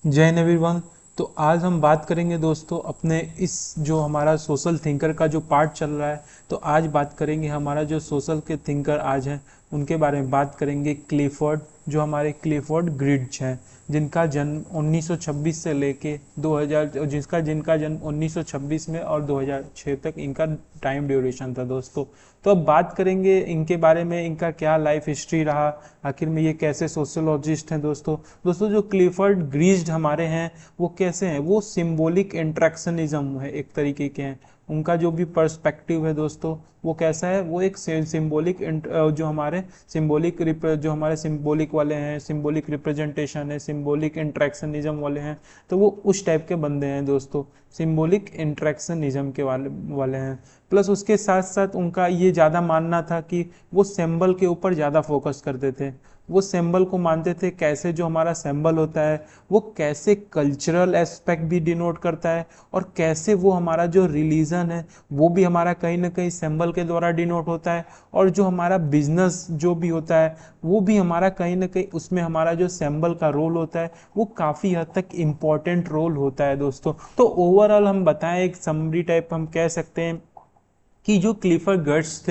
जय हिंद एवरीवन। तो आज हम बात करेंगे दोस्तों अपने इस जो हमारा सोशल थिंकर का जो पार्ट चल रहा है। तो आज बात करेंगे हमारा जो सोशल के थिंकर आज हैं उनके बारे में बात करेंगे। क्लिफर्ड, जो हमारे क्लिफर्ड ग्रीड्स हैं, जिनका जन्म 1926 से लेके 2000, जिनका जन्म 1926 में और 2006 तक इनका टाइम ड्यूरेशन था दोस्तों। तो अब बात करेंगे इनके बारे में, इनका क्या लाइफ हिस्ट्री रहा, आखिर में ये कैसे सोशियोलॉजिस्ट हैं दोस्तों जो क्लिफर्ड ग्रीज्ड हमारे हैं वो कैसे हैं, वो सिंबॉलिक इंट्रैक्शनिज्म है एक तरीके के हैं। उनका जो भी पर्सपेक्टिव है दोस्तों वो कैसा है, वो एक सिंबॉलिक जो हमारे सिंबॉलिक वाले हैं, सिंबॉलिक रिप्रेजेंटेशन है, सिंबॉलिक इंट्रैक्शनिज्म वाले हैं। तो वो उस टाइप के बंदे हैं दोस्तों, सिंबॉलिक इंट्रैक्शनिज्म के वाले वाले हैं। प्लस उसके साथ साथ उनका ये ज़्यादा मानना था कि वो सिंबल के ऊपर ज़्यादा फोकस करते थे। वो सिंबल को मानते थे कैसे जो हमारा सिंबल होता है वो कैसे कल्चरल एस्पेक्ट भी डिनोट करता है, और कैसे वो हमारा जो रिलीजन है वो भी हमारा कहीं ना कहीं सिंबल के द्वारा डिनोट होता है, और जो हमारा बिजनेस जो भी होता है वो भी हमारा कहीं ना कहीं उसमें हमारा जो सिंबल का रोल होता है वो काफ़ी हद तक इम्पॉर्टेंट रोल होता है दोस्तों। तो ओवरऑल हम बताएं, एक समरी टाइप हम कह सकते हैं कि जो क्लिफर्ड गर्ट्स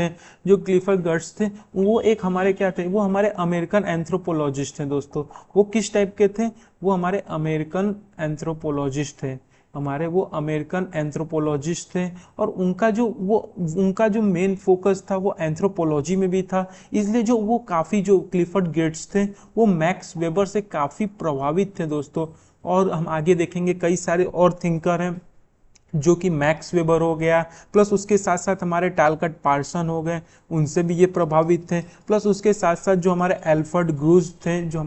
थे वो एक हमारे क्या थे, वो हमारे अमेरिकन एंथ्रोपोलॉजिस्ट थे दोस्तों। वो किस टाइप के थे, वो हमारे अमेरिकन एंथ्रोपोलॉजिस्ट थे, हमारे वो अमेरिकन एंथ्रोपोलॉजिस्ट थे। और उनका जो मेन फोकस था वो एंथ्रोपोलॉजी में भी था। इसलिए जो क्लिफर्ड गेट्स थे वो मैक्स वेबर से काफ़ी प्रभावित थे दोस्तों। और हम आगे देखेंगे कई सारे और थिंकर हैं जो कि मैक्स वेबर हो गया, प्लस उसके साथ साथ हमारे टालकट पार्सन हो गए, उनसे भी ये प्रभावित थे। प्लस उसके साथ साथ जो हमारे एल्फर्ड ग्रूज थे, जो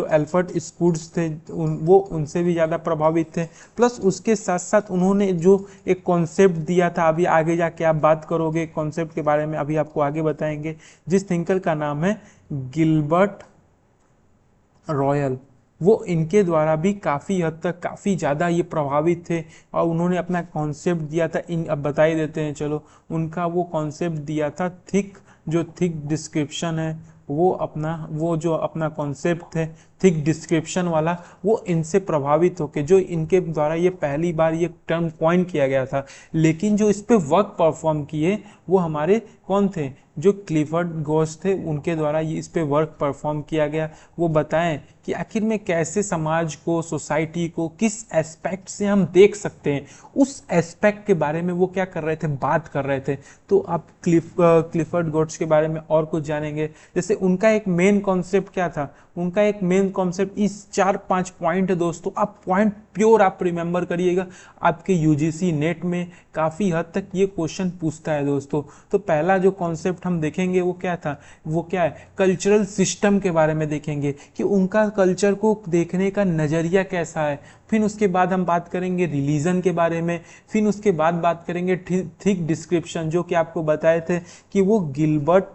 एल्फर्ड स्कूड्स थे वो उनसे भी ज़्यादा प्रभावित थे। प्लस उसके साथ साथ उन्होंने जो एक कॉन्सेप्ट दिया था, अभी आगे जाके आप बात करोगे कॉन्सेप्ट के बारे में, अभी आपको आगे बताएंगे, जिस थिंकर का नाम है गिलबर्ट रॉयल। वो इनके द्वारा भी काफ़ी हद तक काफ़ी ज़्यादा ये प्रभावित थे, और उन्होंने अपना कॉन्सेप्ट दिया था। अब बता ही देते हैं चलो। उनका वो कॉन्सेप्ट दिया था थिक डिस्क्रिप्शन है, वो जो अपना कॉन्सेप्ट है थिक डिस्क्रिप्शन वाला, वो इनसे प्रभावित होके जो इनके द्वारा ये पहली बार ये टर्म कॉइन किया गया था। लेकिन जो इस पे वर्क परफॉर्म किए वो हमारे कौन थे, जो क्लिफर्ड गोस थे, उनके द्वारा ये इस पे वर्क परफॉर्म किया गया। वो बताएं कि आखिर में कैसे समाज को, सोसाइटी को किस एस्पेक्ट से हम देख सकते हैं, उस एस्पेक्ट के बारे में वो क्या कर रहे थे, बात कर रहे थे। तो आप क्लिफर्ड गोट्स के बारे में और कुछ जानेंगे। जैसे उनका एक मेन कॉन्सेप्ट क्या था, उनका एक मेन कॉन्सेप्ट इस 4-5 पॉइंट है दोस्तों। आप पॉइंट प्योर आप रिमेंबर करिएगा, आपके यूजीसी नेट में काफ़ी हद तक ये क्वेश्चन पूछता है दोस्तों। तो पहला जो कॉन्सेप्ट हम देखेंगे वो क्या था, वो क्या है, कल्चरल सिस्टम के बारे में देखेंगे कि उनका कल्चर को देखने का नज़रिया कैसा है। फिर उसके बाद हम बात करेंगे रिलीजन के बारे में। फिर उसके बाद बात करेंगे थिक डिस्क्रिप्शन, जो कि आपको बताए थे कि वो गिलबर्ट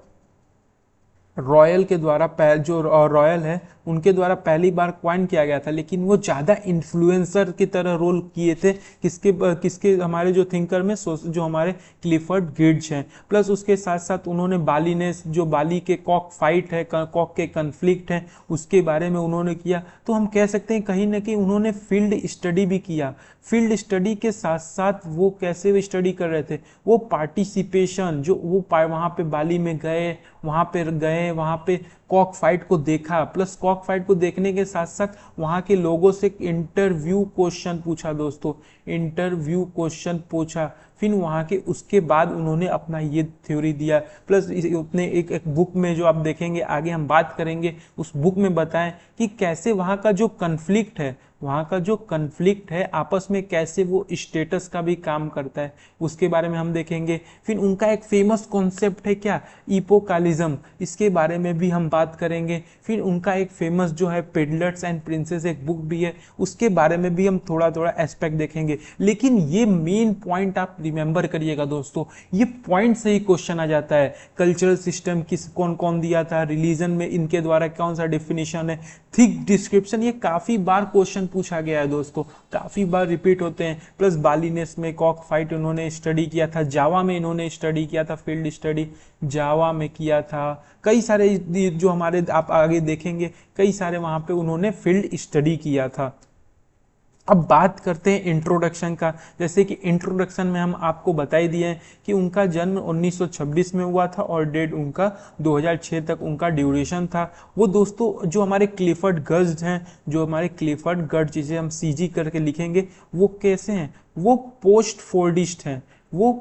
रॉयल के द्वारा जो रॉयल है उनके द्वारा पहली बार क्वाइन किया गया था। लेकिन वो ज़्यादा इन्फ्लुएंसर की तरह रोल किए थे किसके हमारे जो थिंकर में, जो हमारे क्लिफर्ड ग्रीड्स हैं। प्लस उसके साथ साथ उन्होंने बालीनेस, जो बाली के कॉक फाइट है, कॉक के कन्फ्लिक्ट है, उसके बारे में उन्होंने किया। तो हम कह सकते हैं कहीं ना कहीं उन्होंने फील्ड स्टडी भी किया। फील्ड स्टडी के साथ साथ वो कैसे स्टडी कर रहे थे, वो पार्टिसिपेशन, जो वो वहाँ पे बाली में गए, वहाँ पे कॉक फाइट को देखा। प्लस कॉक फाइट को देखने के साथ साथ वहाँ के लोगों से इंटरव्यू क्वेश्चन पूछा दोस्तों, इंटरव्यू क्वेश्चन पूछा। फिर वहाँ के उसके बाद उन्होंने अपना ये थ्योरी दिया। प्लस अपने एक बुक में जो आप देखेंगे, आगे हम बात करेंगे, उस बुक में बताएं कि कैसे वहाँ का जो कन्फ्लिक्ट है आपस में कैसे वो स्टेटस का भी काम करता है, उसके बारे में हम देखेंगे। फिर उनका एक फेमस कॉन्सेप्ट है क्या, इपोकालिज्म, इसके बारे में भी हम बात करेंगे। फिर उनका एक फेमस जो है पेडलर्स एंड प्रिंसेस एक बुक भी है, उसके बारे में भी हम थोड़ा थोड़ा एस्पेक्ट देखेंगे। लेकिन ये मेन पॉइंट आप रिमेंबर करिएगा दोस्तों, ये पॉइंट से ही क्वेश्चन आ जाता है। कल्चरल सिस्टम कौन कौन दिया था, रिलीजन में इनके द्वारा कौन सा डिफिनेशन है, थिक डिस्क्रिप्शन, ये काफ़ी बार क्वेश्चन पूछा गया है दोस्तों, काफ़ी बार रिपीट होते हैं। प्लस बालीनेस में कॉक फाइट उन्होंने स्टडी किया था, जावा में इन्होंने स्टडी किया था, फील्ड स्टडी जावा में किया था। कई सारे जो जो हमारे आप आगे देखेंगे कई सारे वहाँ पे उन्होंने फील्ड स्टडी किया था। अब बात करते हैं इंट्रोडक्शन का। जैसे कि इंट्रोडक्शन में हम आपको बता ही दिए हैं कि उनका जन्म 1926 में हुआ था और डेट उनका 2006 तक उनका ड्यूरेशन था। वो दोस्तों जो हमारे क्लिफर्ड गर्ट्ज हैं, जो हमारे क्लिफर्ड गर्ट्ज जिसे हम सीजी करके लिखेंगे, वो कैसे हैं? वो पोस्ट फोर्डिस्ट हैं। वो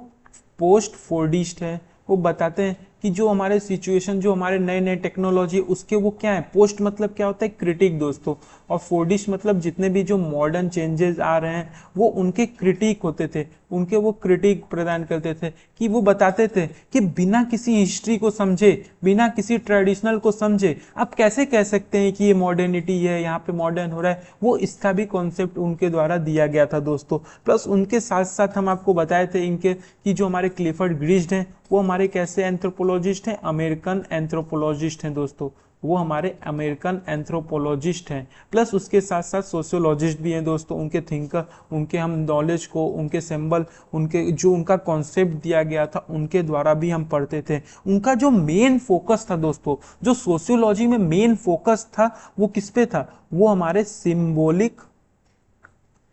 पोस्ट फोर्डिस्ट है। वो बताते हैं कि जो हमारे सिचुएशन, जो हमारे नए नए टेक्नोलॉजी उसके वो क्या है, पोस्ट मतलब क्या होता है? क्रिटिक दोस्तों। और फोर्डिस्ट मतलब जितने भी जो मॉडर्न चेंजेस आ रहे हैं वो उनके क्रिटिक होते थे, उनके वो क्रिटिक प्रदान करते थे। कि वो बताते थे कि बिना किसी हिस्ट्री को समझे, बिना किसी ट्रेडिशनल को समझे आप कैसे कह सकते हैं कि ये मॉडर्निटी है, यहाँ पे मॉडर्न हो रहा है। वो इसका भी कॉन्सेप्ट उनके द्वारा दिया गया था दोस्तों। प्लस उनके साथ साथ हम आपको बताए थे इनके कि जो हमारे क्लिफर्ड ग्रीस्ट हैं वो हमारे कैसे एंथ्रोपोलॉजिस्ट हैं? अमेरिकन एंथ्रोपोलॉजिस्ट हैं दोस्तों। वो हमारे अमेरिकन एंथ्रोपोलॉजिस्ट हैं। प्लस उसके साथ साथ सोशियोलॉजिस्ट भी हैं दोस्तों। उनके थिंकर, उनके हम नॉलेज को, उनके सिंबल, उनके जो उनका कॉन्सेप्ट दिया गया था उनके द्वारा भी हम पढ़ते थे। उनका जो मेन फोकस था दोस्तों, जो सोशियोलॉजी में मेन फोकस था वो किस पे था? वो हमारे सिंबॉलिक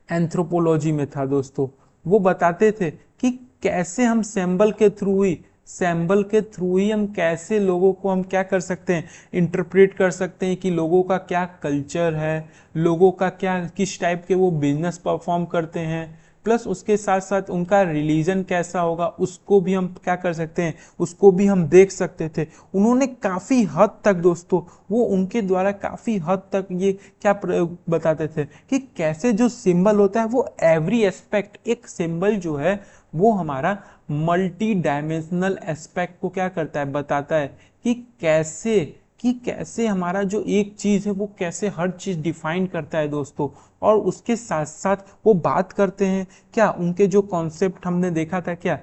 एंथ्रोपोलॉजी में था दोस्तों। वो बताते थे कि कैसे हम सैम्बल के थ्रू ही हम कैसे लोगों को हम क्या कर सकते हैं, इंटरप्रेट कर सकते हैं कि लोगों का क्या कल्चर है, लोगों का क्या, किस टाइप के वो बिजनेस परफॉर्म करते हैं। प्लस उसके साथ साथ उनका रिलीजन कैसा होगा उसको भी हम क्या कर सकते हैं, उसको भी हम देख सकते थे। उन्होंने काफ़ी हद तक दोस्तों, वो उनके द्वारा काफ़ी हद तक ये क्या बताते थे कि कैसे जो सिंबल होता है वो एवरी एस्पेक्ट, एक सिंबल जो है वो हमारा मल्टी डायमेंशनल एस्पेक्ट को क्या करता है, बताता है कि कैसे हमारा जो एक चीज है वो कैसे हर चीज डिफाइन करता है दोस्तों। और उसके साथ साथ वो बात करते हैं क्या, उनके जो कॉन्सेप्ट हमने देखा था क्या,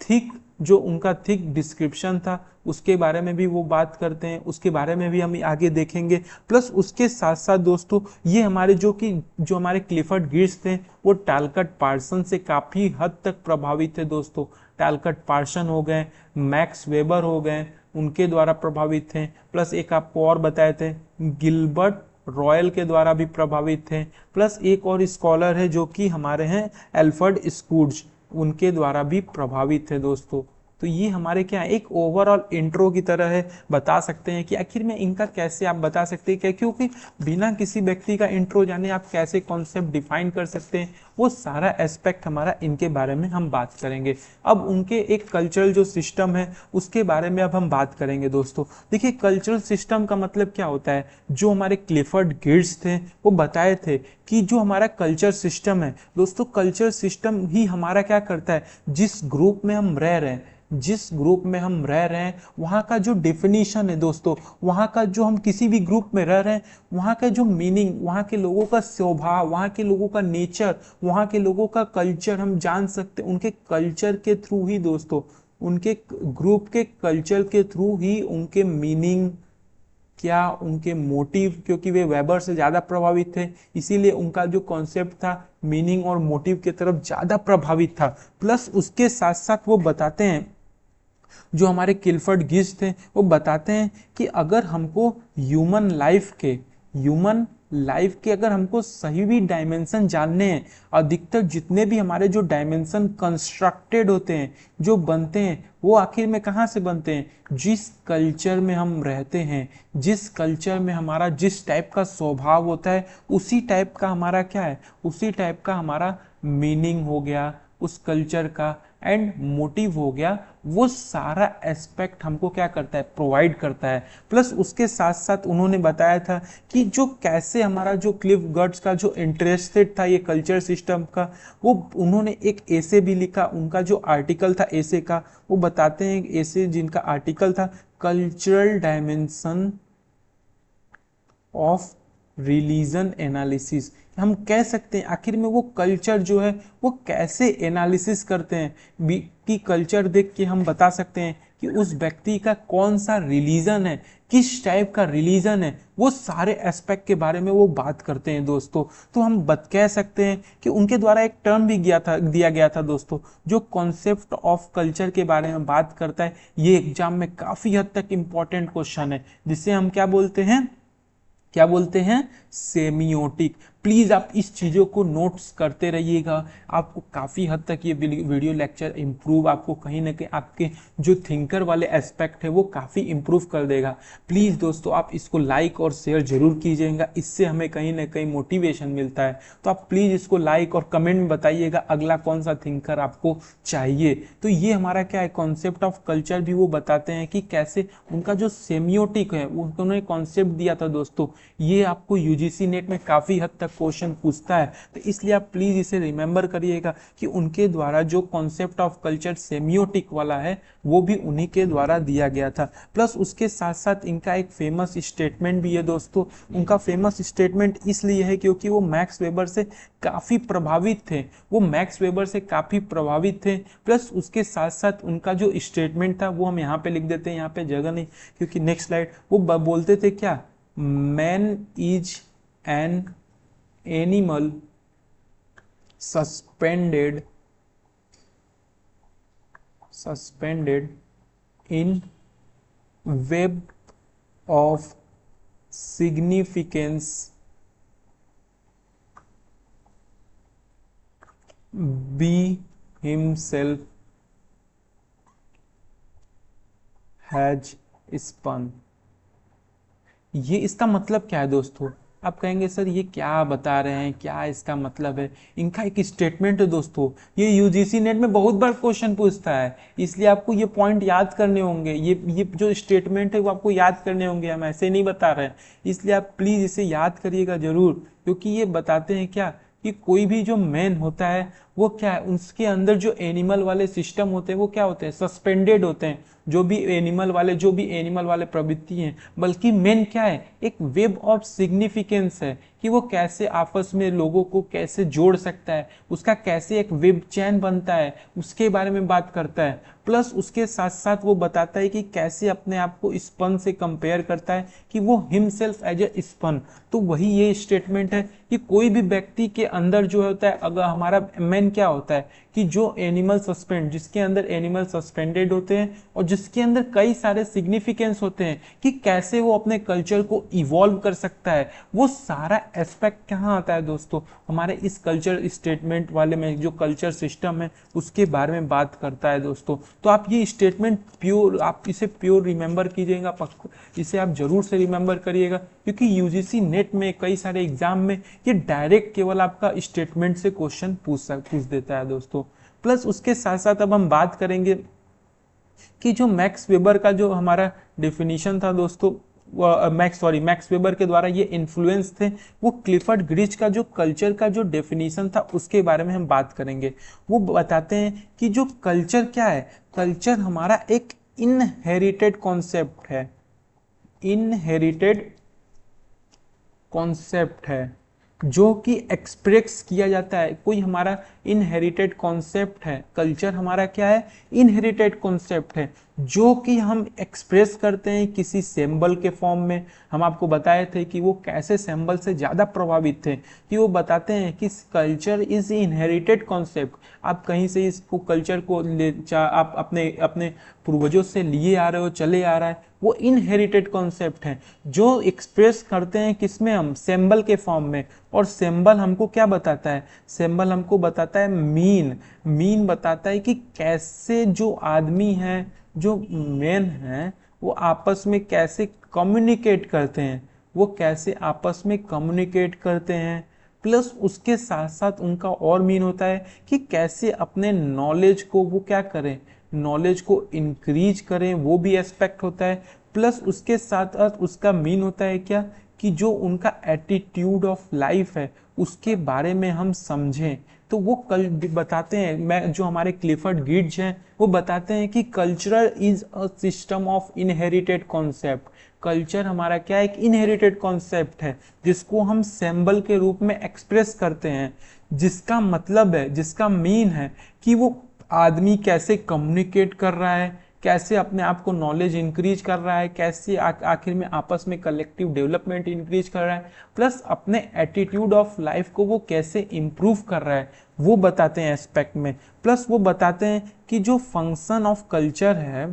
थिक, जो उनका थिक डिस्क्रिप्शन था उसके बारे में भी वो बात करते हैं, उसके बारे में भी हम आगे देखेंगे। प्लस उसके साथ साथ दोस्तों ये हमारे जो हमारे क्लिफर्ड गिर्स थे वो टैलकट पार्सन से काफ़ी हद तक प्रभावित थे दोस्तों। टैलकट पार्सन हो गए, मैक्स वेबर हो गए, उनके द्वारा प्रभावित थे। प्लस एक आपको और बताए थे गिलबर्ट रॉयल के द्वारा भी प्रभावित थे। प्लस एक और स्कॉलर है जो कि हमारे हैं एल्फ्रेड स्कूड्ज, उनके द्वारा भी प्रभावित थे दोस्तों। तो ये हमारे क्या एक ओवरऑल इंट्रो की तरह है। बता सकते हैं कि आखिर में इनका कैसे आप बता सकते हैं क्या, क्योंकि बिना किसी व्यक्ति का इंट्रो जाने आप कैसे कॉन्सेप्ट डिफाइन कर सकते हैं, वो सारा एस्पेक्ट हमारा इनके बारे में हम बात करेंगे। अब उनके एक कल्चरल जो सिस्टम है उसके बारे में अब हम बात करेंगे दोस्तों। देखिए कल्चरल सिस्टम का मतलब क्या होता है, जो हमारे क्लिफर्ड गिर्स थे वो बताए थे कि जो हमारा कल्चर सिस्टम है दोस्तों, कल्चर सिस्टम ही हमारा क्या करता है, जिस ग्रुप में हम रह रहे हैं, जिस ग्रुप में हम रह रहे हैं वहाँ का जो डेफिनेशन है दोस्तों, वहाँ का जो हम किसी भी ग्रुप में रह रहे हैं वहाँ का जो मीनिंग, वहाँ के लोगों का स्वभाव, वहाँ के लोगों का नेचर, वहाँ के लोगों का कल्चर हम जान सकते हैं उनके कल्चर के थ्रू ही दोस्तों, उनके ग्रुप के कल्चर के थ्रू ही उनके मीनिंग क्या, उनके मोटिव, क्योंकि वे वेबर से ज़्यादा प्रभावित थे इसीलिए उनका जो कॉन्सेप्ट था मीनिंग और मोटिव की तरफ ज़्यादा प्रभावित था। प्लस उसके साथ साथ वो बताते हैं, जो हमारे क्लिफर्ड गिर्स थे वो बताते हैं कि अगर हमको ह्यूमन लाइफ के अगर हमको सही भी डायमेंशन जानने हैं, अधिकतर जितने भी हमारे जो डायमेंशन कंस्ट्रक्टेड होते हैं, जो बनते हैं, वो आखिर में कहाँ से बनते हैं, जिस कल्चर में हम रहते हैं, जिस कल्चर में हमारा जिस टाइप का स्वभाव होता है उसी टाइप का हमारा क्या है, उसी टाइप का हमारा मीनिंग हो गया उस कल्चर का, एंड मोटिव हो गया। वो सारा एस्पेक्ट हमको क्या करता है, प्रोवाइड करता है। प्लस उसके साथ साथ उन्होंने बताया था कि जो कैसे हमारा जो क्लिफ गर्ट्ज का जो इंटरेस्टेड था ये कल्चर सिस्टम का, वो उन्होंने एक ऐसे भी लिखा, उनका जो आर्टिकल था ऐसे का, वो बताते हैं ऐसे जिनका आर्टिकल था cultural dimension of religion analysis. हम कह सकते हैं आखिर में वो कल्चर जो है वो कैसे एनालिसिस करते हैं कि कल्चर देख के हम बता सकते हैं कि उस व्यक्ति का कौन सा रिलीजन है, किस टाइप का रिलीजन है, वो सारे एस्पेक्ट के बारे में वो बात करते हैं दोस्तों। तो हम कह सकते हैं कि उनके द्वारा एक टर्म भी दिया गया था दोस्तों, जो कॉन्सेप्ट ऑफ कल्चर के बारे में बात करता है। ये एग्जाम में काफी हद तक इंपॉर्टेंट क्वेश्चन है, जिसे हम क्या बोलते हैं, क्या बोलते हैं, सेमियोटिक। प्लीज आप इस चीजों को नोट्स करते रहिएगा, आपको काफी हद तक ये वीडियो लेक्चर इंप्रूव, आपको कहीं ना कहीं आपके जो थिंकर वाले एस्पेक्ट है वो काफी इंप्रूव कर देगा। प्लीज दोस्तों आप इसको लाइक और शेयर जरूर कीजिएगा, इससे हमें कहीं ना कहीं मोटिवेशन मिलता है। तो आप प्लीज इसको लाइक और कमेंट में बताइएगा अगला कौन सा थिंकर आपको चाहिए। तो ये हमारा क्या है, कॉन्सेप्ट ऑफ कल्चर भी वो बताते हैं कि कैसे उनका जो सेमियोटिक है वो उन्होंने कॉन्सेप्ट दिया था दोस्तों। ये आपको यूजीसी नेट में काफी हद तक क्वेश्चन पूछता है, तो इसलिए आप प्लीज इसे रिमेंबर करिएगा कि उनके द्वारा जो कॉन्सेप्ट ऑफ कल्चर सेमियोटिक वाला है वो भी उन्हीं के द्वारा दिया गया था। प्लस उसके साथ साथ इनका एक फेमस स्टेटमेंट भी है दोस्तों। उनका फेमस स्टेटमेंट इसलिए है क्योंकि वो मैक्स वेबर से काफी प्रभावित थे, वो मैक्स वेबर से काफी प्रभावित थे। प्लस उसके साथ साथ उनका जो स्टेटमेंट था वो हम यहाँ पे लिख देते हैं, यहाँ पे जगह नहीं क्योंकि नेक्स्ट स्लाइड, वो बोलते थे क्या, man is an animal suspended in web of significance be himself has spun. ये इसका मतलब क्या है दोस्तों, आप कहेंगे सर ये क्या बता रहे हैं, क्या इसका मतलब है। इनका एक स्टेटमेंट है दोस्तों, ये यूजीसी नेट में बहुत बार क्वेश्चन पूछता है, इसलिए आपको ये पॉइंट याद करने होंगे। ये जो स्टेटमेंट है वो आपको याद करने होंगे, हम ऐसे नहीं बता रहे हैं, इसलिए आप प्लीज इसे याद करिएगा जरूर। क्योंकि ये बताते हैं क्या कि कोई भी जो मैन होता है वो क्या है, उसके अंदर जो एनिमल वाले सिस्टम होते हैं वो क्या होते हैं, सस्पेंडेड होते हैं। जो भी एनिमल वाले प्रवृत्ति हैं, बल्कि मेन क्या है, एक वेब ऑफ सिग्निफिकेंस है कि वो कैसे आपस में लोगों को कैसे जोड़ सकता है, उसका कैसे एक वेब चैन बनता है, उसके बारे में बात करता है। प्लस उसके साथ साथ वो बताता है कि कैसे अपने आप को स्पन से कंपेयर करता है कि वो हिमसेल्फ एज ए स्पन। तो वही ये स्टेटमेंट है कि कोई भी व्यक्ति के अंदर जो होता है, अगर हमारा मेन क्या होता है कि जो एनिमल सस्पेंड, जिसके अंदर एनिमल सस्पेंडेड होते हैं और जिसके अंदर कई सारे सिग्निफिकेंस होते हैं कि कैसे वो अपने कल्चर को इवॉल्व कर सकता है, वो सारा एस्पेक्ट कहाँ आता है दोस्तों, हमारे इस कल्चर स्टेटमेंट वाले में जो कल्चर सिस्टम है उसके बारे में बात करता है दोस्तों। तो आप ये स्टेटमेंट प्योर, आप इसे प्योर रिमेंबर कीजिएगा, इसे आप जरूर से रिमेंबर करिएगा, क्योंकि यूजीसी नेट में कई सारे एग्जाम में ये डायरेक्ट केवल आपका स्टेटमेंट से क्वेश्चन पूछ देता है दोस्तों। प्लस उसके साथ साथ अब हम बात करेंगे कि जो मैक्स वेबर का जो हमारा डेफिनेशन था दोस्तों, मैक्स वेबर के द्वारा ये इन्फ्लुएंस थे, वो क्लिफर्ड ग्रीच का जो कल्चर का जो डेफिनेशन था उसके बारे में हम बात करेंगे। वो बताते हैं कि जो कल्चर क्या है, कल्चर हमारा एक इनहेरिटेड कॉन्सेप्ट है, इनहेरिटेड कॉन्सेप्ट है जो कि एक्सप्रेस किया जाता है। कोई हमारा इनहेरिटेड कॉन्सेप्ट है, कल्चर हमारा क्या है, इनहेरिटेड कॉन्सेप्ट है जो कि हम एक्सप्रेस करते हैं किसी सिंबल के फॉर्म में। हम आपको बताए थे कि वो कैसे सिंबल से ज़्यादा प्रभावित थे, कि वो बताते हैं कि कल्चर इज इनहेरिटेड कॉन्सेप्ट। आप कहीं से इसको कल्चर को आप अपने अपने पूर्वजों से लिए आ रहे हो, चले आ रहा है, वो इनहेरिटेड कॉन्सेप्ट है जो एक्सप्रेस करते हैं किसमें, हम सिंबल के फॉर्म में। और सिंबल हमको क्या बताता है, सिंबल हमको बताता है मीन बताता है कि कैसे जो आदमी है, जो मैन है, वो आपस में कैसे कम्युनिकेट करते हैं, वो कैसे आपस में कम्युनिकेट करते हैं। प्लस उसके साथ साथ उनका और मीन होता है कि कैसे अपने नॉलेज को वो क्या करें, नॉलेज को इंक्रीज करें, वो भी एस्पेक्ट होता है। प्लस उसके साथ साथ उसका मीन होता है क्या, कि जो उनका एटीट्यूड ऑफ लाइफ है उसके बारे में हम समझें। तो वो कल बताते हैं, मैं जो हमारे क्लिफर्ड गिड्स हैं वो बताते हैं कि cultural is a system of inherited concept. Culture हमारा क्या है, एक इनहेरिटेड कॉन्सेप्ट है जिसको हम सिंबल के रूप में एक्सप्रेस करते हैं, जिसका मतलब है, जिसका मीन है कि वो आदमी कैसे कम्युनिकेट कर रहा है, कैसे अपने आप को नॉलेज इंक्रीज कर रहा है, कैसे आखिर में आपस में कलेक्टिव डेवलपमेंट इंक्रीज कर रहा है, प्लस अपने एटीट्यूड ऑफ लाइफ को वो कैसे इम्प्रूव कर रहा है वो बताते हैं एस्पेक्ट में। प्लस वो बताते हैं कि जो फंक्शन ऑफ कल्चर है,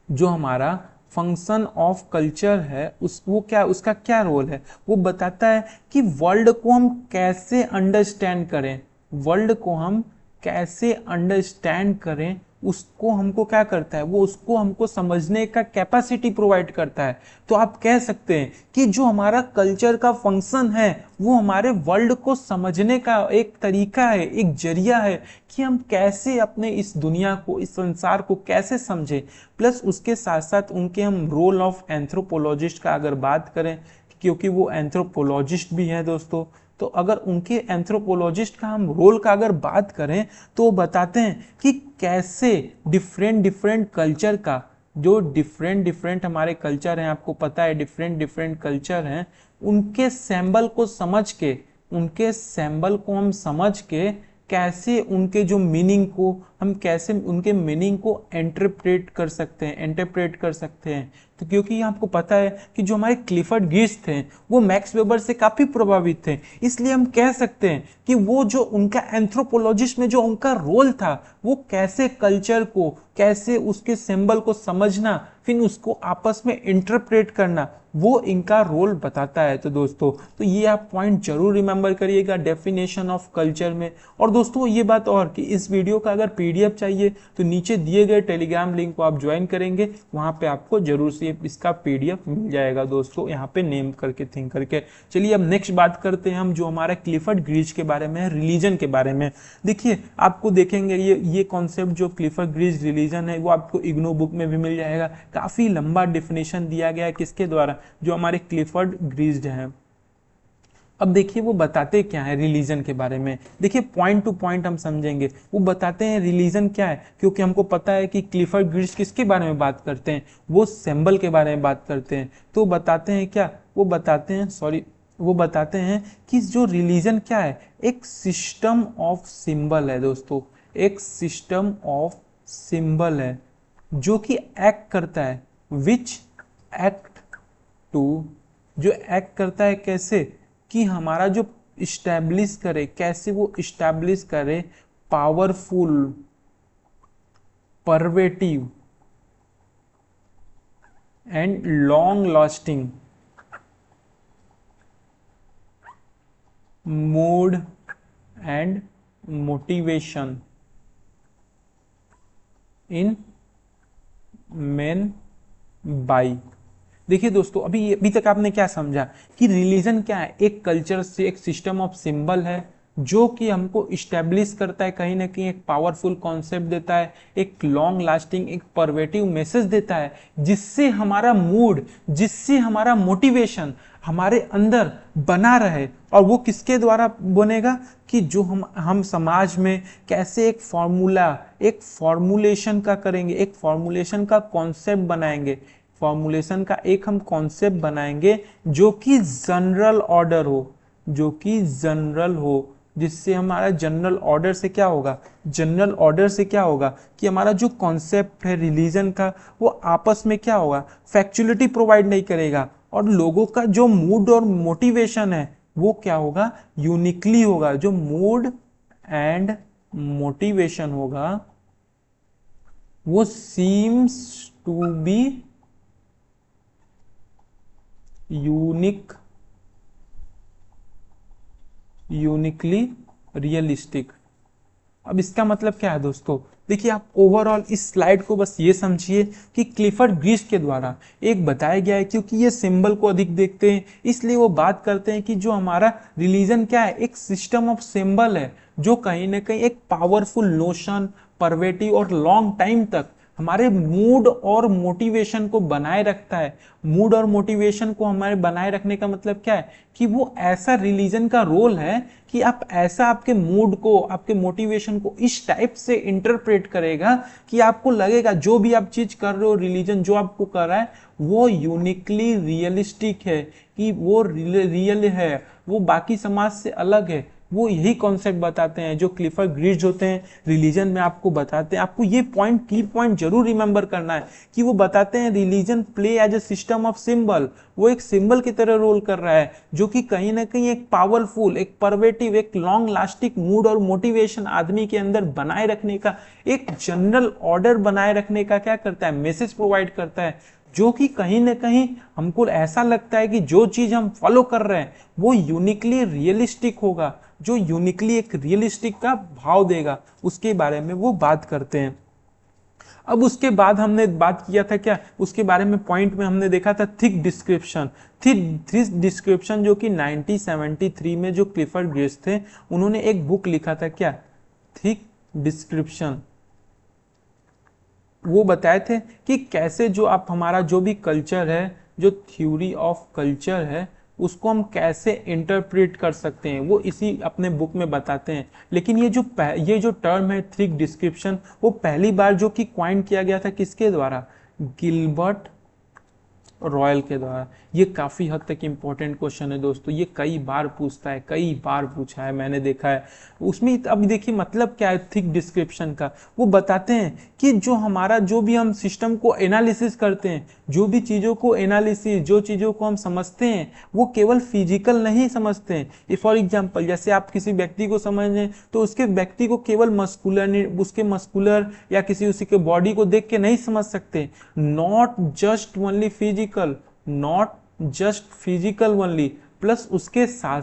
जो हमारा फंक्शन ऑफ कल्चर है वो क्या, उसका क्या रोल है, वो बताता है कि वर्ल्ड को हम कैसे अंडरस्टैंड करें, वर्ल्ड को हम कैसे अंडरस्टैंड करें, उसको हमको क्या करता है, वो उसको हमको समझने का कैपेसिटी प्रोवाइड करता है। तो आप कह सकते हैं कि जो हमारा कल्चर का फंक्शन है वो हमारे वर्ल्ड को समझने का एक तरीका है, एक जरिया है कि हम कैसे अपने इस दुनिया को, इस संसार को कैसे समझें। प्लस उसके साथ साथ उनके हम रोल ऑफ एंथ्रोपोलॉजिस्ट का अगर बात करें, क्योंकि वो एंथ्रोपोलॉजिस्ट भी हैं दोस्तों, तो अगर उनके एंथ्रोपोलॉजिस्ट का हम रोल का अगर बात करें तो वो बताते हैं कि कैसे डिफरेंट डिफरेंट कल्चर का, जो डिफरेंट डिफरेंट हमारे कल्चर हैं, आपको पता है डिफरेंट डिफरेंट कल्चर हैं, उनके सैंबल को समझ के, उनके सैंबल को हम समझ के कैसे उनके जो मीनिंग को हम कैसे उनके मीनिंग को इंटरप्रेट कर सकते हैं। तो क्योंकि आपको पता है कि जो हमारे क्लिफर्ड गिब्स थे वो मैक्स वेबर से काफी प्रभावित थे, इसलिए हम कह सकते हैं कि वो जो उनका एंथ्रोपोलॉजिस्ट में जो उनका रोल था, वो कैसे कल्चर को, कैसे उसके सिंबल को समझना, फिर उसको आपस में इंटरप्रेट करना, वो इनका रोल बताता है। तो दोस्तों, तो ये आप पॉइंट जरूर रिमेंबर करिएगा डेफिनेशन ऑफ कल्चर में। और दोस्तों ये बात और कि इस वीडियो का अगर पीडीएफ चाहिए तो नीचे दिए गए टेलीग्राम लिंक को आप ज्वाइन करेंगे, वहां पे आपको जरूर से इसका पीडीएफ मिल जाएगा दोस्तों, यहाँ पे नेम करके थिंक करके। चलिए अब नेक्स्ट बात करते हैं हम जो हमारा क्लिफर्ड ग्रीज के बारे में, रिलीजन के बारे में। देखिए आपको देखेंगे ये कॉन्सेप्ट जो क्लिफर्ड ग्रीज रिलीजन है वो आपको इग्नो बुक में भी मिल जाएगा। काफी लंबा डेफिनेशन दिया गया है किसके द्वारा, जो हमारे क्लिफर्ड ग्रीज हैं। अब देखिए वो बताते क्या है रिलीजन के बारे में, देखिए पॉइंट टू पॉइंट हम समझेंगे। वो बताते हैं रिलीजन क्या है, क्योंकि हमको पता है कि क्लिफर्ड ग्रीज किसके बारे में बात करते हैं, वो सिंबल के बारे में बात करते हैं। तो बताते हैं क्या, वो बताते हैं कि जो रिलीजन क्या है, एक सिस्टम ऑफ सिंबल है दोस्तों, एक सिस्टम ऑफ सिंबल है जो कि एक्ट करता है, विच एक्ट टू, जो एक्ट करता है कैसे, कि हमारा जो इस्टेब्लिश करे, कैसे वो इस्टेब्लिश करे powerful, pervasive and long lasting mood and motivation in men by. देखिए दोस्तों, अभी तक आपने क्या समझा कि रिलीजन क्या है, एक कल्चर से एक सिस्टम ऑफ सिंबल है जो कि हमको इस्टेब्लिश करता है, कहीं ना कहीं एक पावरफुल कॉन्सेप्ट देता है, एक लॉन्ग लास्टिंग, एक परवेटिव मैसेज देता है, जिससे हमारा मूड, जिससे हमारा मोटिवेशन हमारे अंदर बना रहे। और वो किसके द्वारा बनेगा कि जो हम समाज में कैसे एक फॉर्मूला, एक फॉर्मुलेशन का करेंगे, एक फॉर्मुलेशन का कॉन्सेप्ट बनाएंगे, फॉर्मुलेशन का एक हम कॉन्सेप्ट बनाएंगे जो कि जनरल ऑर्डर हो, जो कि जनरल हो, जिससे हमारा जनरल ऑर्डर से क्या होगा, जनरल ऑर्डर से क्या होगा कि हमारा जो कॉन्सेप्ट है रिलीजन का वो आपस में क्या होगा, फैक्चुअलिटी प्रोवाइड नहीं करेगा, और लोगों का जो मूड और मोटिवेशन है वो क्या होगा, यूनिकली होगा। जो मूड एंड मोटिवेशन होगा वो seems to be uniquely realistic. अब इसका मतलब क्या है दोस्तों, देखिए आप ओवरऑल इस स्लाइड को बस ये समझिए कि क्लिफर्ड ग्रीज के द्वारा एक बताया गया है, क्योंकि ये सिंबल को अधिक देखते हैं इसलिए वो बात करते हैं कि जो हमारा रिलीजन क्या है, एक सिस्टम ऑफ सिंबल है जो कहीं ना कहीं एक पावरफुल नोशन, परवेटिव और लॉन्ग टाइम तक हमारे मूड और मोटिवेशन को बनाए रखता है। मूड और मोटिवेशन को हमारे बनाए रखने का मतलब क्या है कि वो ऐसा रिलीजन का रोल है कि आप ऐसा आपके मूड को, आपके मोटिवेशन को इस टाइप से इंटरप्रेट करेगा कि आपको लगेगा जो भी आप चीज कर रहे हो, रिलीजन जो आपको कर रहा है वो यूनिकली रियलिस्टिक है, कि वो रियल है, वो बाकी समाज से अलग है। वो यही कॉन्सेप्ट बताते हैं जो क्लिफर्ड ग्रीड्स होते हैं रिलीजन में, आपको बताते हैं। आपको ये पॉइंट, की पॉइंट जरूर रिमेंबर करना है कि वो बताते हैं religion play as a system of symbol. वो एक सिंबल की तरह रोल कर रहा है जो कि कहीं ना कहीं एक पावरफुल, एक परवेटिव, एक लॉन्ग लास्टिंग मूड और मोटिवेशन आदमी के अंदर बनाए रखने का, एक जनरल ऑर्डर बनाए रखने का क्या करता है, मैसेज प्रोवाइड करता है, जो कि कहीं ना कहीं हमको ऐसा लगता है कि जो चीज हम फॉलो कर रहे हैं वो यूनिकली रियलिस्टिक होगा, जो यूनिकली एक रियलिस्टिक का भाव देगा, उसके बारे में वो बात करते हैं। अब उसके बाद हमने बात किया था क्या, उसके बारे में पॉइंट में हमने देखा था थिक डिस्क्रिप्शन। थिक डिस्क्रिप्शन जो कि 1973 में जो क्लिफर्ड ग्रीड्स थे उन्होंने एक बुक लिखा था क्या, थिक डिस्क्रिप्शन। वो बताए थे कि कैसे जो आप हमारा जो भी कल्चर है, जो थ्योरी ऑफ कल्चर है, उसको हम कैसे इंटरप्रेट कर सकते हैं, वो इसी अपने बुक में बताते हैं। लेकिन ये जो टर्म है थिक डिस्क्रिप्शन, वो पहली बार जो कि क्वाइन किया गया था किसके द्वारा, गिलबर्ट रॉयल के द्वारा। ये काफी हद तक इंपॉर्टेंट क्वेश्चन है दोस्तों, ये कई बार पूछता है, कई बार पूछा है, मैंने देखा है उसमें। अब देखिए मतलब क्या है थिक डिस्क्रिप्शन का, वो बताते हैं कि जो हमारा, जो भी हम सिस्टम को एनालिसिस करते हैं, जो भी चीजों को एनालिसिस, जो चीजों को हम समझते हैं वो केवल फिजिकल नहीं समझते हैं। फॉर एग्जाम्पल जैसे आप किसी व्यक्ति को समझ रहे हैं तो उसके व्यक्ति को केवल मस्कुलर, उसके मस्कुलर या किसी उसी के बॉडी को देख के नहीं समझ सकते। Not just only physical, not just physical only, plus उसके साथ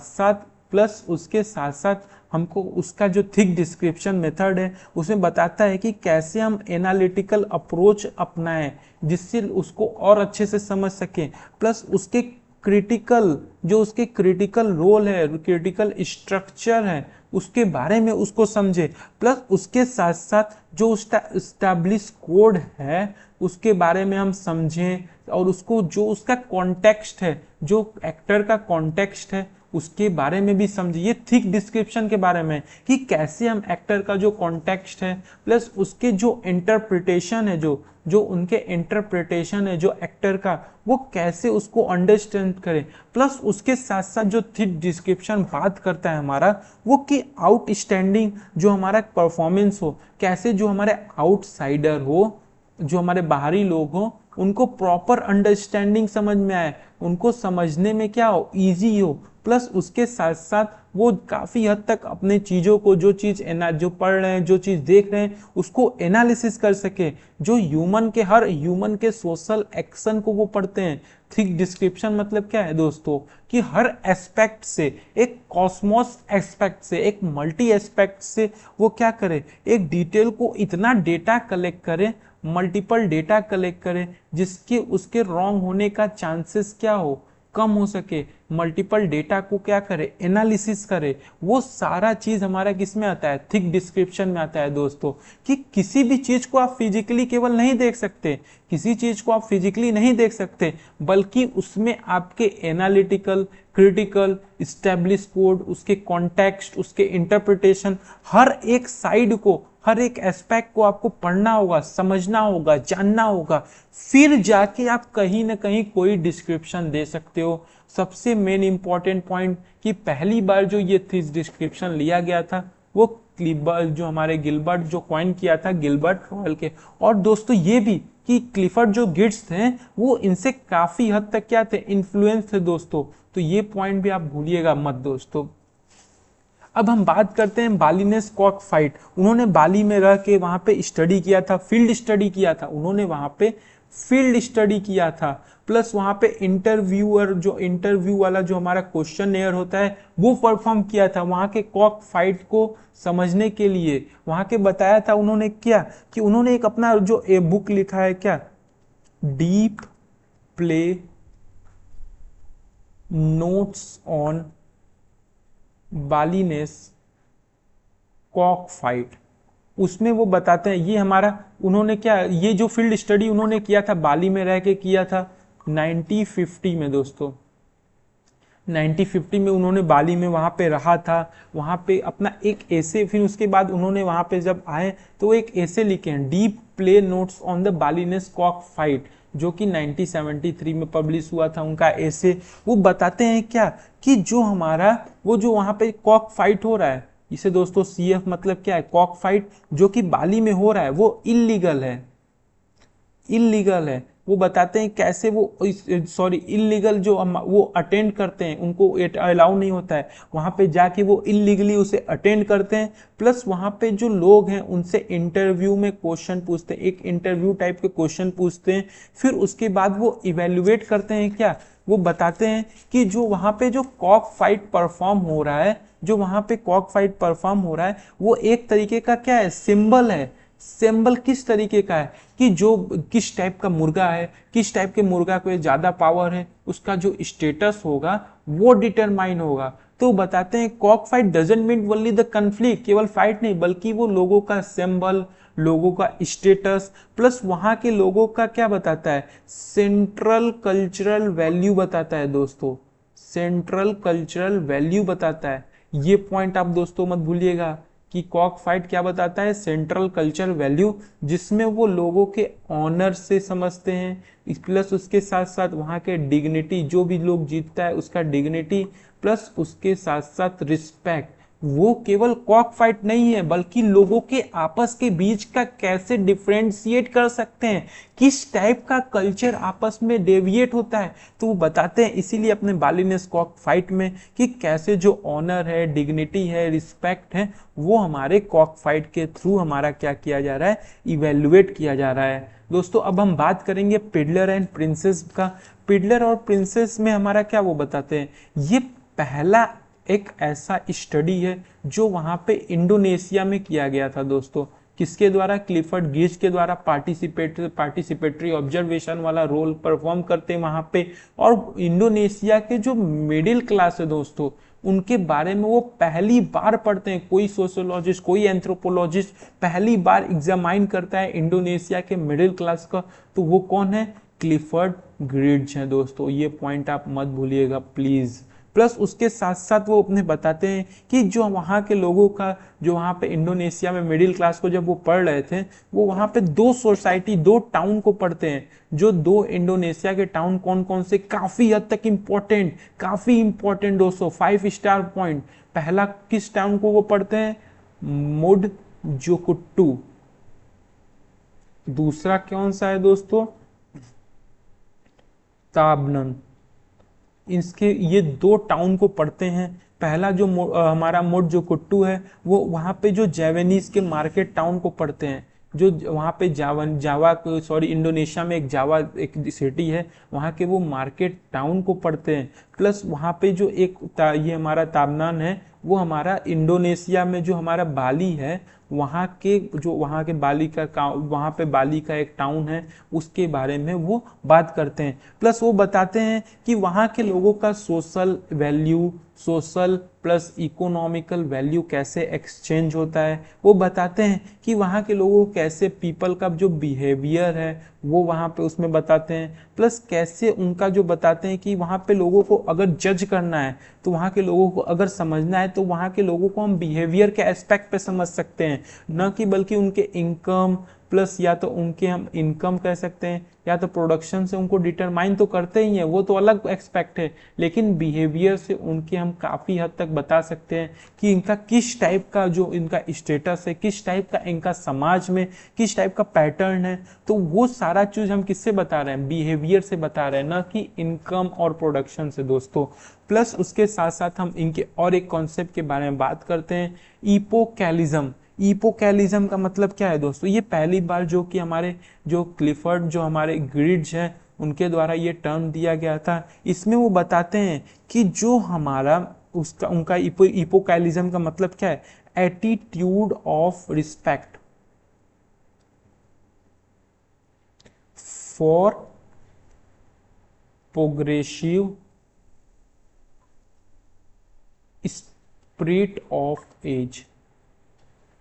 साथ हमको उसका जो थिक डिस्क्रिप्शन मेथड है उसमें बताता है कि कैसे हम एनालिटिकल अप्रोच अपनाएं जिससे उसको और अच्छे से समझ सकें। प्लस उसके क्रिटिकल, जो उसके क्रिटिकल रोल है, क्रिटिकल स्ट्रक्चर है, उसके बारे में उसको समझे। प्लस उसके साथ साथ जो उसका एस्टैब्लिश कोड है उसके बारे में हम समझें, और उसको जो उसका कॉन्टेक्स्ट है, जो एक्टर का कॉन्टेक्स्ट है उसके बारे में भी समझिए। ये थिक डिस्क्रिप्शन के बारे में कि कैसे हम एक्टर का जो कॉन्टेक्स्ट है प्लस उसके जो इंटरप्रिटेशन है, जो उनके इंटरप्रिटेशन है जो एक्टर का, वो कैसे उसको अंडरस्टैंड करें। प्लस उसके साथ साथ जो थिक डिस्क्रिप्शन बात करता है हमारा, वो कि आउटस्टैंडिंग जो हमारा परफॉर्मेंस हो, कैसे जो हमारे आउटसाइडर हो, जो हमारे बाहरी लोग हो, उनको प्रॉपर अंडरस्टैंडिंग समझ में आए, उनको समझने में क्या हो, इजी हो। प्लस उसके साथ साथ वो काफी हद तक अपने चीजों को, जो पढ़ रहे हैं, जो चीज देख रहे हैं उसको एनालिसिस कर सके, जो हर ह्यूमन के सोशल एक्शन को वो पढ़ते हैं। थिक डिस्क्रिप्शन मतलब क्या है दोस्तों, कि हर एस्पेक्ट से, एक कॉस्मोस एस्पेक्ट से, एक मल्टी एस्पेक्ट से वो क्या करे, एक डिटेल को इतना डेटा कलेक्ट करे, मल्टीपल डेटा कलेक्ट करे जिसके उसके रॉन्ग होने का चांसेस क्या हो, कम हो सके। मल्टीपल डेटा को क्या करे, एनालिसिस करे। वो सारा चीज हमारा किस में आता है, थिक डिस्क्रिप्शन में आता है दोस्तों। कि किसी भी चीज को आप फिजिकली केवल नहीं देख सकते, किसी चीज को आप फिजिकली नहीं देख सकते, बल्कि उसमें आपके एनालिटिकल, क्रिटिकल, स्टैब्लिश कोड, उसके कॉन्टेक्स्ट, उसके इंटरप्रिटेशन, हर एक साइड को, हर एक एस्पेक्ट को आपको पढ़ना होगा, समझना होगा, जानना होगा, फिर जाके आप कहीं ना कहीं कोई डिस्क्रिप्शन दे सकते हो। सबसे मेन इंपॉर्टेंट पॉइंट कि पहली बार जो ये थीस डिस्क्रिप्शन लिया गया था वो क्लिबर्ट, जो हमारे गिलबर्ट जो कॉइन किया था, गिलबर्ट रॉयल के। और दोस्तों ये भी कि क्लिफर्ड जो गिट्स थे वो इनसे काफी हद तक क्या थे, इन्फ्लुएंस थे दोस्तों। तो ये पॉइंट भी आप भूलिएगा मत दोस्तों। अब हम बात करते हैं बालीनेस कॉक फाइट। उन्होंने बाली में रह के वहां पे स्टडी किया था, फील्ड स्टडी किया था, उन्होंने वहां पे फील्ड स्टडी किया था। प्लस वहां पे इंटरव्यू वाला जो हमारा क्वेश्चन एयर होता है वो परफॉर्म किया था वहां के कॉक फाइट को समझने के लिए। वहां के बताया था उन्होंने क्या, कि उन्होंने एक अपना जो ए बुक लिखा है क्या, Deep Play Notes on Balinese Cock Fight. उसमें वो बताते हैं ये हमारा, उन्होंने क्या, ये जो फील्ड स्टडी उन्होंने किया था बाली में रह के किया था 1950 में दोस्तों। 1950 में उन्होंने बाली में वहाँ पे रहा था, वहाँ पे अपना एक ऐसे, फिर उसके बाद उन्होंने वहाँ पे जब आए तो एक ऐसे लिखे हैं, Deep Play Notes on the Balinese Cock Fight, जो कि 1973 में पब्लिश हुआ था उनका ऐसे। वो बताते हैं क्या कि जो हमारा वो जो वहाँ पे कॉक फाइट हो रहा है, इसे दोस्तों CF मतलब क्या है, कॉक फाइट जो कि बाली में हो रहा है वो इलीगल है, इलीगल है। वो बताते हैं कैसे वो, सॉरी इलीगल, जो वो अटेंड करते हैं उनको अलाउ नहीं होता है, वहां पे जाके वो इलीगली उसे अटेंड करते हैं। प्लस वहां पे जो लोग हैं उनसे इंटरव्यू में क्वेश्चन पूछते हैं, एक इंटरव्यू टाइप के क्वेश्चन पूछते हैं, फिर उसके बाद वो इवेल्युएट करते हैं क्या, वो बताते हैं कि जो वहां पे जो कॉक फाइट परफॉर्म हो रहा है, जो वहां पे कॉक फाइट परफॉर्म हो रहा है वो एक तरीके का क्या है, सिंबल है। सिंबल किस तरीके का है कि जो किस टाइप का मुर्गा है, किस टाइप के मुर्गा को ज्यादा पावर है, उसका जो स्टेटस होगा वो डिटरमाइन होगा। तो बताते हैं Kock fight doesn't mean only the conflict, केवल फाइट नहीं बल्कि वो लोगों का सिंबल, लोगों का स्टेटस, प्लस वहां के लोगों का क्या बताता है, सेंट्रल कल्चरल वैल्यू बताता है दोस्तों, सेंट्रल कल्चरल वैल्यू बताता है। ये पॉइंट आप दोस्तों मत भूलिएगा कि कॉक फाइट क्या बताता है, सेंट्रल कल्चर वैल्यू, जिसमें वो लोगों के ऑनर से समझते हैं, प्लस उसके साथ साथ वहाँ के डिग्निटी, जो भी लोग जीतता है उसका डिग्निटी, प्लस उसके साथ साथ रिस्पेक्ट। वो केवल कॉक फाइट नहीं है बल्कि लोगों के आपस के बीच का कैसे डिफ्रेंशिएट कर सकते हैं, किस टाइप का कल्चर आपस में डेविएट होता है, तो वो बताते हैं इसीलिए अपने बालीनेस कॉक फाइट में कि कैसे जो ऑनर है, डिग्निटी है, रिस्पेक्ट है, वो हमारे कॉक फाइट के थ्रू हमारा क्या किया जा रहा है, इवेल्युएट किया जा रहा है। दोस्तों अब हम बात करेंगे पिडलर एंड प्रिंसेस का। पिडलर और प्रिंसेस में हमारा क्या वो बताते हैं, ये पहला एक ऐसा स्टडी है जो वहां पे इंडोनेशिया में किया गया था दोस्तों, किसके द्वारा, क्लिफर्ड गिज के द्वारा पार्टिसिपेटरी ऑब्जर्वेशन वाला रोल परफॉर्म करते हैं वहां पे। और इंडोनेशिया के जो मिडिल क्लास है दोस्तों, उनके बारे में वो पहली बार पढ़ते हैं, कोई सोशियोलॉजिस्ट, कोई एंथ्रोपोलॉजिस्ट पहली बार एग्जामाइन करता है इंडोनेशिया के मिडिल क्लास का, तो वो कौन है, क्लिफर्ड ग्रिड्ज है दोस्तों, ये पॉइंट आप मत भूलिएगा प्लीज। प्लस उसके साथ साथ वो अपने बताते हैं कि जो वहाँ के लोगों का, जो वहाँ पे इंडोनेशिया में मिडिल क्लास को जब वो पढ़ रहे थे, वो वहाँ पे दो सोसाइटी, दो टाउन को पढ़ते हैं, जो दो इंडोनेशिया के टाउन कौन कौन से काफी हद तक इंपॉर्टेंट, काफी इंपॉर्टेंट दोस्तों, 5 स्टार पॉइंट। पहला किस टाउन को वो पढ़ते हैं, मुड जोकुट्टू। दूसरा कौन सा है दोस्तों, ताबनन। इसके ये दो टाउन को पढ़ते हैं। पहला जो हमारा मोट जो कुट्टू है, वो वहाँ पे जो जावानीज के मार्केट टाउन को पढ़ते हैं, जो वहाँ पे जावा सॉरी इंडोनेशिया में एक जावा एक सिटी है, वहाँ के वो मार्केट टाउन को पढ़ते हैं। प्लस वहाँ पे जो एक ये हमारा ताबनान है, वो हमारा इंडोनेशिया में जो हमारा बाली है, वहाँ के जो वहाँ के बाली का वहाँ पे बाली का एक टाउन है, उसके बारे में वो बात करते हैं। प्लस वो बताते हैं कि वहाँ के लोगों का social value, social plus economical value कैसे एक्सचेंज होता है। वो बताते हैं कि वहाँ के लोगों को कैसे पीपल का जो बिहेवियर है वो वहाँ पे उसमें बताते हैं। प्लस कैसे उनका जो बताते हैं कि वहाँ पे लोगों को अगर जज करना है, तो वहाँ के लोगों को अगर समझना है, तो वहाँ के लोगों को हम बिहेवियर के एस्पेक्ट पे समझ सकते हैं, न कि बल्कि उनके इनकम, प्लस या तो उनके हम इनकम कह सकते हैं, या तो प्रोडक्शन से उनको डिटरमाइन तो करते ही हैं, वो तो अलग एक्सपेक्ट है, लेकिन बिहेवियर से उनके हम काफ़ी हद तक बता सकते हैं कि इनका किस टाइप का जो इनका स्टेटस है, किस टाइप का इनका समाज में किस टाइप का पैटर्न है। तो वो सारा चीज़ हम किससे बता रहे हैं, बिहेवियर से बता रहे हैं, ना कि इनकम और प्रोडक्शन से दोस्तों। प्लस उसके साथ साथ हम इनके और एक कॉन्सेप्ट के बारे में बात करते हैं, इपोकैलिज्म। इपोकैलिज्म का मतलब क्या है दोस्तों, ये पहली बार जो कि हमारे जो क्लिफर्ड जो हमारे ग्रिड्स हैं उनके द्वारा ये टर्म दिया गया था। इसमें वो बताते हैं कि जो हमारा उसका उनका इपोकैलिज्म का मतलब क्या है, attitude of respect for progressive spirit of age.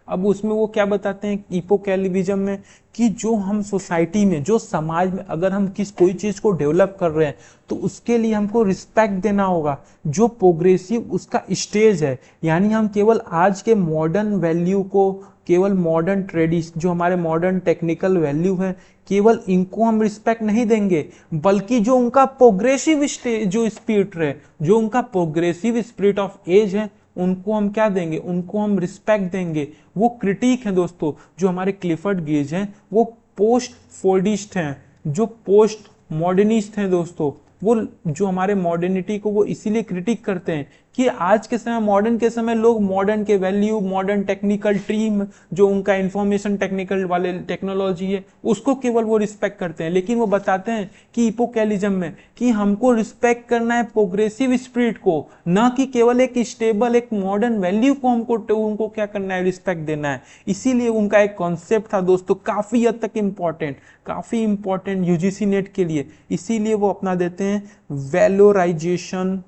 अब उसमें वो क्या बताते हैं इपोकैलिविज्म में कि जो हम सोसाइटी में, जो समाज में अगर हम कोई चीज को डेवलप कर रहे हैं तो उसके लिए हमको रिस्पेक्ट देना होगा। जो प्रोग्रेसिव उसका स्टेज है, यानी हम केवल आज के मॉडर्न वैल्यू को, केवल मॉडर्न ट्रेडिशन, जो हमारे मॉडर्न टेक्निकल वैल्यू है, केवल इनको हम रिस्पेक्ट नहीं देंगे, बल्कि जो उनका प्रोग्रेसिव जो स्पिरिट है, जो उनका प्रोग्रेसिव स्पिरिट ऑफ एज है, उनको हम क्या देंगे, उनको हम रिस्पेक्ट देंगे। वो क्रिटिक है दोस्तों, जो हमारे क्लिफर्ड गेज हैं, वो पोस्ट फोर्डिस्ट हैं, जो पोस्ट मॉडर्निस्ट हैं दोस्तों। वो जो हमारे मॉडर्निटी को वो इसीलिए क्रिटिक करते हैं कि आज के समय, मॉडर्न के समय, लोग मॉडर्न के वैल्यू, मॉडर्न टेक्निकल टीम, जो उनका इंफॉर्मेशन टेक्निकल वाले टेक्नोलॉजी है, उसको केवल वो रिस्पेक्ट करते हैं। लेकिन वो बताते हैं कि इपोकैलिज्म में कि हमको रिस्पेक्ट करना है प्रोग्रेसिव स्पिरिट को, ना कि केवल एक स्टेबल, एक मॉडर्न वैल्यू को उनको क्या करना है, रिस्पेक्ट देना है। इसीलिए उनका एक कॉन्सेप्ट था दोस्तों, काफी हद तक काफी इंपॉर्टेंट यूजीसी नेट के लिए। इसीलिए वो अपना देते हैं वैलोराइजेशन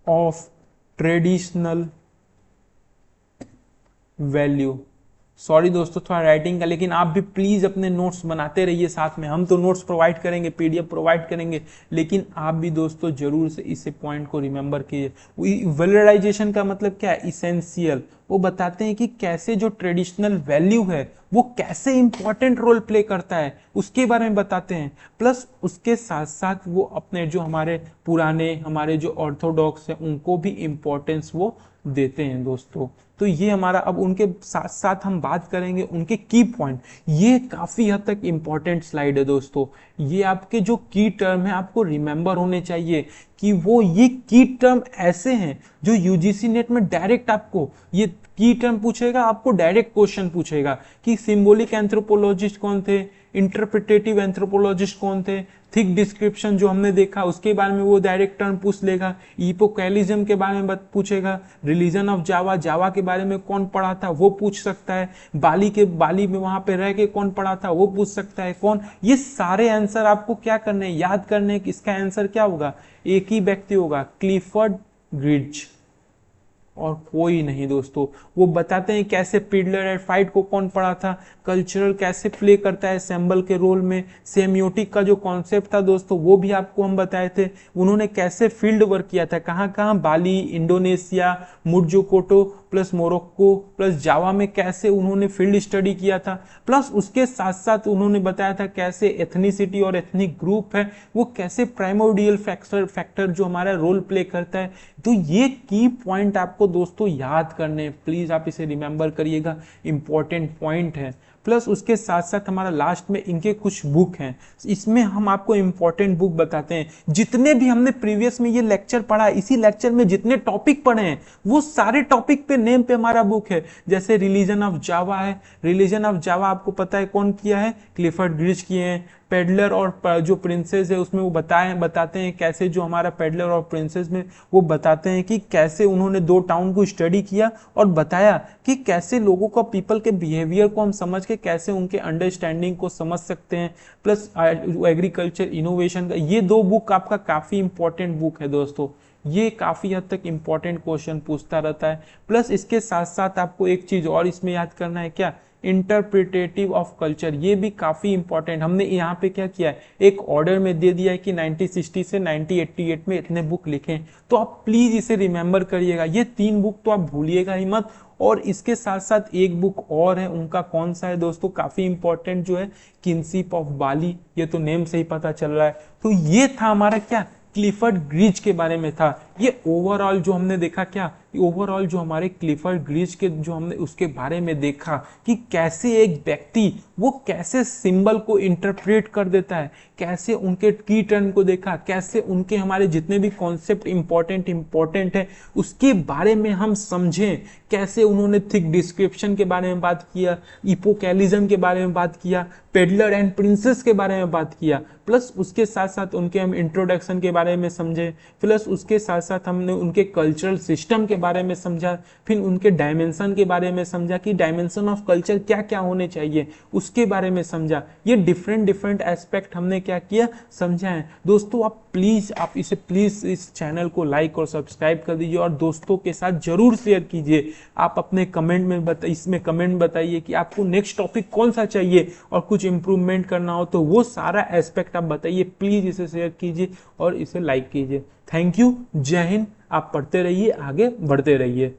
ऑफ ट्रेडिशनल वैल्यू। सॉरी दोस्तों थोड़ा राइटिंग का, लेकिन आप भी प्लीज अपने नोट्स बनाते रहिए साथ में। हम तो नोट्स प्रोवाइड करेंगे, पीडीएफ प्रोवाइड करेंगे, लेकिन आप भी दोस्तों जरूर से इस पॉइंट को रिमेंबर कीजिए। वैल्यूराइजेशन का मतलब क्या है, इसेंशियल। वो बताते हैं कि कैसे जो ट्रेडिशनल वैल्यू है वो कैसे इंपॉर्टेंट रोल प्ले करता है, उसके बारे में बताते हैं। प्लस उसके साथ साथ वो अपने जो हमारे पुराने, हमारे जो ऑर्थोडॉक्स है, उनको भी इंपॉर्टेंस वो देते हैं दोस्तों। तो ये हमारा, अब उनके साथ साथ हम बात करेंगे उनके की पॉइंट। ये काफी हद तक इंपॉर्टेंट स्लाइड है दोस्तों। ये आपके जो की टर्म है आपको रिमेंबर होने चाहिए कि वो ये की टर्म ऐसे हैं जो यूजीसी नेट में डायरेक्ट आपको ये की टर्म पूछेगा, आपको डायरेक्ट क्वेश्चन पूछेगा कि सिंबॉलिक एंथ्रोपोलॉजिस्ट कौन थे, इंटरप्रिटेटिव एंथ्रोपोलॉजिस्ट कौन थे, थिक डिस्क्रिप्शन जो हमने देखा उसके बारे में वो डायरेक्ट टर्म पूछ लेगा, इपोकैलिज्म के बारे में पूछेगा, रिलीजन ऑफ जावा, जावा के बारे में कौन पढ़ा था वो पूछ सकता है, बाली में वहां पे रह के कौन पढ़ा था वो पूछ सकता है, कौन। ये सारे आंसर आपको क्या करने, याद करने कि इसका आंसर क्या होगा, एक ही व्यक्ति होगा, क्लिफर्ड ग्रिड्ज, और कोई नहीं दोस्तों। वो बताते हैं कैसे पिडलर एंड फाइट को कौन पढ़ा था, कल्चरल कैसे प्ले करता है सिंबल के रोल में, सेमियोटिक का जो कॉन्सेप्ट था दोस्तों वो भी आपको हम बताए थे। उन्होंने कैसे फील्ड वर्क किया था, कहाँ कहाँ, Bali, Indonesia, Modjokuto plus Morocco plus Java में कैसे उन्होंने फील्ड स्टडी किया था। प्लस उसके साथ साथ उन्होंने बताया था कैसे एथनिसिटी और एथनिक ग्रुप है वो कैसे प्राइमोर्डियल फैक्टर जो हमारा रोल प्ले करता है। तो ये की पॉइंट आपको दोस्तों याद करने, प्लीज आप इसे रिमेंबर करिएगा, इंपॉर्टेंट पॉइंट है। प्लस उसके साथ साथ हमारा लास्ट में इनके कुछ बुक हैं, इसमें हम आपको इंपॉर्टेंट बुक बताते हैं। जितने भी हमने प्रीवियस में ये लेक्चर पढ़ा है, इसी लेक्चर में जितने टॉपिक पढ़े हैं वो सारे टॉपिक पे नेम पे हमारा बुक है। जैसे रिलीजन ऑफ जावा है, रिलीजन ऑफ जावा आपको पता है कौन किया है, क्लिफर्ड ग्रिच किए हैं। पेडलर और जो प्रिंसेस है उसमें वो बताते हैं कैसे जो हमारा पेडलर और प्रिंसेस में वो बताते हैं कि कैसे उन्होंने 2 टाउन को स्टडी किया और बताया कि कैसे लोगों को, पीपल के बिहेवियर को हम समझ के कैसे उनके अंडरस्टैंडिंग को समझ सकते हैं। प्लस एग्रीकल्चर इनोवेशन का ये 2 बुक आपका काफी इंपॉर्टेंट बुक है दोस्तों। ये काफी हद तक इंपॉर्टेंट क्वेश्चन पूछता रहता है। प्लस इसके साथ साथ आपको एक चीज और इसमें याद करना है, क्या, इंटरप्रिटेटिव ऑफ कल्चर। ये भी काफी इंपॉर्टेंट, हमने यहाँ पे क्या किया है, एक ऑर्डर में दे दिया है कि 1960 से 1988 में इतने बुक लिखें, तो आप प्लीज इसे रिमेंबर करिएगा। ये 3 बुक तो आप भूलिएगा ही मत। और इसके साथ साथ एक बुक और है, उनका कौन सा है दोस्तों, काफी इंपॉर्टेंट, जो है किनशिप ऑफ बाली। ये तो नेम से ही पता चल रहा है। तो ये था हमारा क्या, क्लिफर्ड ग्रिच के बारे में था। ये ओवरऑल जो हमने देखा, क्या ओवरऑल जो हमारे क्लिफर्ड ग्रिच के जो हमने उसके बारे में देखा कि कैसे एक व्यक्ति वो कैसे सिंबल को इंटरप्रेट कर देता है, कैसे उनके की टर्म को देखा, कैसे उनके हमारे जितने भी कॉन्सेप्ट इंपॉर्टेंट है उसके बारे में हम समझें, कैसे उन्होंने थिक डिस्क्रिप्शन के बारे में बात किया, इपोकैलिज्म के बारे में बात किया, पेडलर एंड प्रिंसेस के बारे में बात किया। प्लस उसके साथ साथ उनके हम इंट्रोडक्शन के बारे में समझे। प्लस उसके साथ साथ हमने उनके कल्चरल सिस्टम के बारे में समझा, फिर उनके डायमेंशन के बारे में समझा कि डायमेंशन ऑफ कल्चर क्या क्या होने चाहिए, उसके बारे में समझा। ये डिफरेंट डिफरेंट एस्पेक्ट हमने क्या किया, समझा है। दोस्तों आप प्लीज इस चैनल को लाइक और सब्सक्राइब कर दीजिए और दोस्तों के साथ जरूर शेयर कीजिए। आप अपने कमेंट में इसमें कमेंट बताइए कि आपको नेक्स्ट टॉपिक कौन सा चाहिए और कुछ इंप्रूवमेंट करना हो तो वो सारा एस्पेक्ट आप बताइए। प्लीज इसे शेयर कीजिए और इसे लाइक कीजिए। थैंक यू, जय हिंद। आप पढ़ते रहिए, आगे बढ़ते रहिए।